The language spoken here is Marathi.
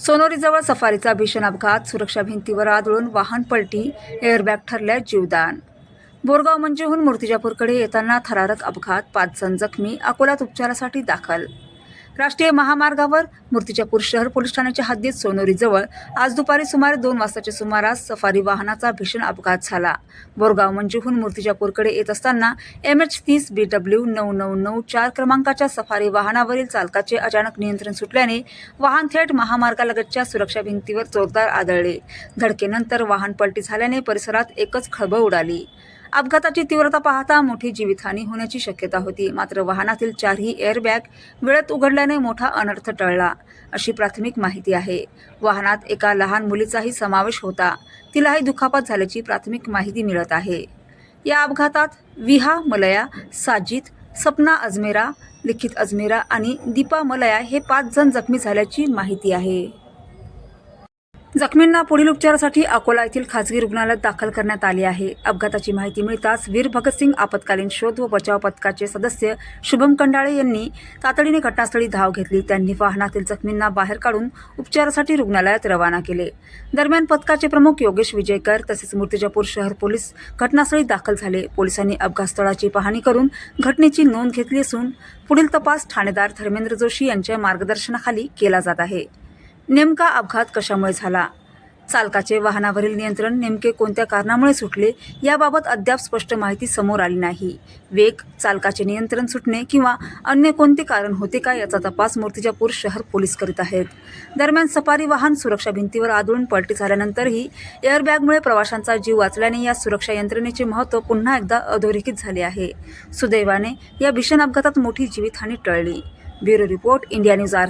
सोनोरीजवळ सफारीचा भीषण अपघात, सुरक्षा भिंतीवर आदळून वाहन पलटी, एअरबॅग ठरल्या जीवदान. बोरगाव मंजेहून मूर्तिजापूरकडे येताना थरारक अपघात, 5 जण जखमी, अकोल्यात उपचारासाठी दाखल. राष्ट्रीय महामार्गावर मूर्तिजापूर शहर पोलीस ठाण्याच्या हद्दीत सोनोरीजवळ आज दुपारी सुमारे 2 वाजताच्या सुमारास सफारी वाहनाचा भीषण अपघात झाला. बोरगाव मंजेहून मूर्तिजापूरकडे येत असताना MH30 BW 9994 क्रमांकाच्या सफारी वाहनावरील चालकाचे अचानक नियंत्रण सुटल्याने वाहन थेट महामार्गालगतच्या सुरक्षा भिंतीवर जोरदार आदळले. धडकेनंतर वाहन पलटी झाल्याने परिसरात एकच खळबळ उडाली. अपघाताची तीव्रता पाहता मोठी जीवितहानी होण्याची शक्यता होती. मात्र वाहनातील 4ही एअरबॅग वेळेत उघडल्याने मोठा अनर्थ टळला, अशी प्राथमिक माहिती आहे. वाहनात एका लहान मुलीचाही समावेश होता. तिलाही दुखापत झाल्याची प्राथमिक माहिती मिळत आहे. या अपघातात विहा मलया, साजिद, सपना अजमेरा, लिखित अजमेरा आणि दीपा मलया हे 5 जण जखमी झाल्याची माहिती आहे. जखमींना पुढील उपचारासाठी अकोला येथील खासगी रुग्णालयात दाखल करण्यात आले आहे. अपघाताची माहिती मिळताच वीर भगतसिंग आपत्कालीन शोध व बचाव पथकाचे सदस्य शुभम कंडाळे यांनी तातडीने घटनास्थळी धाव घेतली. त्यांनी वाहनातील जखमींना बाहेर काढून उपचारासाठी रुग्णालयात रवाना केले. दरम्यान पथकाचे प्रमुख योगेश विजयकर तसेच मूर्तिजापूर शहर पोलीस घटनास्थळी दाखल झाले. पोलिसांनी अपघातस्थळाची पाहणी करून घटनेची नोंद घेतली असून पुढील तपास ठाणेदार धर्मेंद्र जोशी यांच्या मार्गदर्शनाखाली केला जात आहे. नेमका अपघात कशामुळे झाला? चालकाचे वाहनावरील नियंत्रण नेमके कोणत्या कारणामुळे सुटले याबाबत अद्याप स्पष्ट माहिती समोर आली नाही. वेग, चालकाचे नियंत्रण सुटणे किंवा अन्य कोणते कारण होते का याचा तपास मूर्तिजापूर शहर पोलीस करीत आहेत. दरम्यान सफारी वाहन सुरक्षा भिंतीवर आदळून पलटी झाल्यानंतरही एअरबॅगमुळे प्रवाशांचा जीव वाचल्याने या सुरक्षा यंत्रणेचे महत्त्व पुन्हा एकदा अधोरेखित झाले आहे. सुदैवाने या भीषण अपघातात मोठी जीवितहानी टळली. Bureau report, India news.